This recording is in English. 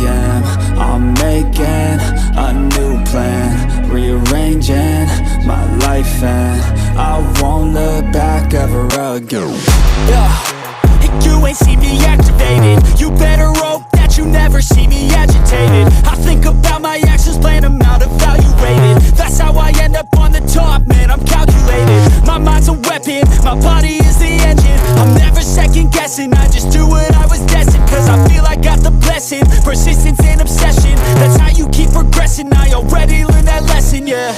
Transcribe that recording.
am. I'm making a new plan, rearranging my life, and I won't look back ever again. You ain't see me activated. You better hope that you never see me agitated. I think about my actions, plan them out, evaluated. That's how I end up on the top, man, I'm calculated. My mind's a weapon, my body is the engine. I'm never second guessing, I just do what I was destined. Cause I feel I got the blessing, persistence and obsession. That's how you keep progressing, I already learned that lesson, yeah.